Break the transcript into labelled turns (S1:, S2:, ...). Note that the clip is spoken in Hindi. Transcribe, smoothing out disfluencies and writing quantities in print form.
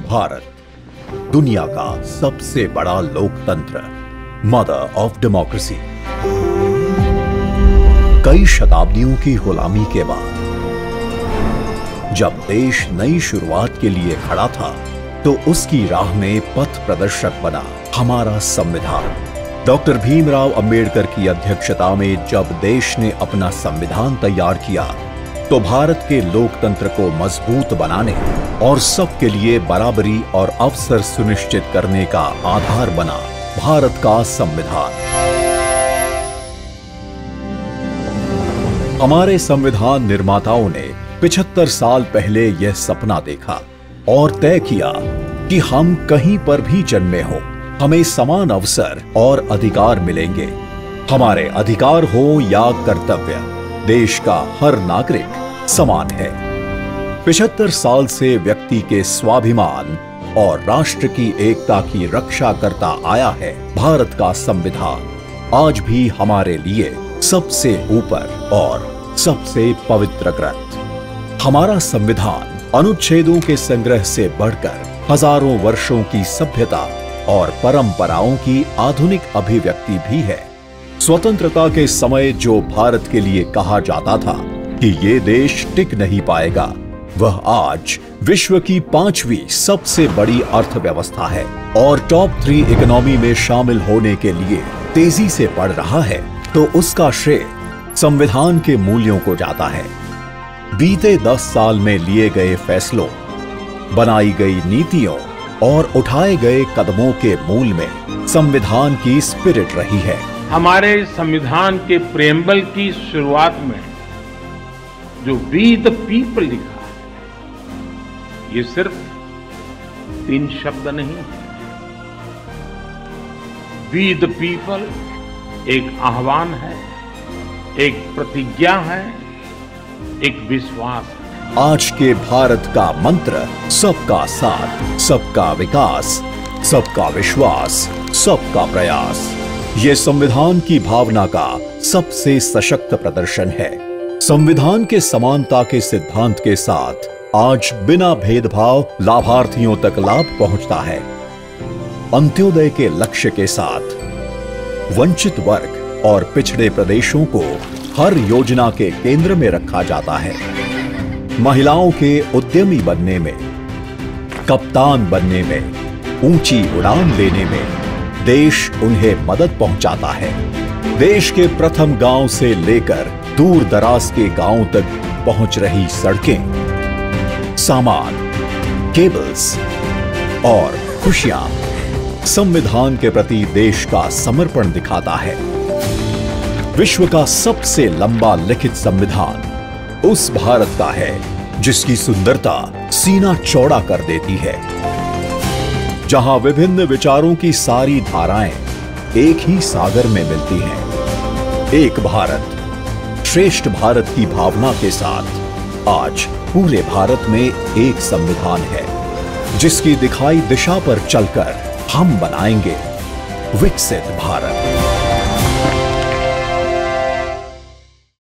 S1: भारत दुनिया का सबसे बड़ा लोकतंत्र, मदर ऑफ डेमोक्रेसी। कई शताब्दियों की गुलामी के बाद जब देश नई शुरुआत के लिए खड़ा था, तो उसकी राह में पथ प्रदर्शक बना हमारा संविधान। डॉक्टर भीमराव अंबेडकर की अध्यक्षता में जब देश ने अपना संविधान तैयार किया, तो भारत के लोकतंत्र को मजबूत बनाने और सबके लिए बराबरी और अवसर सुनिश्चित करने का आधार बना भारत का संविधान। हमारे संविधान निर्माताओं ने 75 साल पहले यह सपना देखा और तय किया कि हम कहीं पर भी जन्मे हों, हमें समान अवसर और अधिकार मिलेंगे। हमारे अधिकार हो या कर्तव्य, देश का हर नागरिक समान है। 75 साल से व्यक्ति के स्वाभिमान और राष्ट्र की एकता की रक्षा करता आया है भारत का संविधान। आज भी हमारे लिए सबसे ऊपर और सबसे पवित्र ग्रंथ। हमारा संविधान अनुच्छेदों के संग्रह से बढ़कर हजारों वर्षों की सभ्यता और परंपराओं की आधुनिक अभिव्यक्ति भी है। स्वतंत्रता के समय जो भारत के लिए कहा जाता था कि ये देश टिक नहीं पाएगा, वह आज विश्व की 5वीं सबसे बड़ी अर्थव्यवस्था है और टॉप 3 इकोनॉमी में शामिल होने के लिए तेजी से बढ़ रहा है, तो उसका श्रेय संविधान के मूल्यों को जाता है। बीते 10 साल में लिए गए फैसलों, बनाई गई नीतियों और उठाए गए कदमों के मूल में संविधान की स्पिरिट रही है।
S2: हमारे संविधान के प्रेम्बल की शुरुआत में जो वी द पीपल लिखा है, ये सिर्फ 3 शब्द नहीं है। वी द पीपल एक आह्वान है, एक प्रतिज्ञा है, एक विश्वास है।
S1: आज के भारत का मंत्र सबका साथ, सबका विकास, सबका विश्वास, सबका प्रयास। ये संविधान की भावना का सबसे सशक्त प्रदर्शन है। संविधान के समानता के सिद्धांत के साथ आज बिना भेदभाव लाभार्थियों तक लाभ पहुंचता है। अंत्योदय के लक्ष्य के साथ वंचित वर्ग और पिछड़े प्रदेशों को हर योजना के केंद्र में रखा जाता है। महिलाओं के उद्यमी बनने में, कप्तान बनने में, ऊंची उड़ान लेने में देश उन्हें मदद पहुंचाता है। देश के प्रथम गांव से लेकर दूर दराज के गांवों तक पहुंच रही सड़कें, सामान, केबल्स और खुशियां संविधान के प्रति देश का समर्पण दिखाता है। विश्व का सबसे लंबा लिखित संविधान उस भारत का है जिसकी सुंदरता सीना चौड़ा कर देती है, जहां विभिन्न विचारों की सारी धाराएं एक ही सागर में मिलती हैं। एक भारत श्रेष्ठ भारत की भावना के साथ आज पूरे भारत में एक संविधान है, जिसकी दिखाई दिशा पर चलकर हम बनाएंगे विकसित भारत।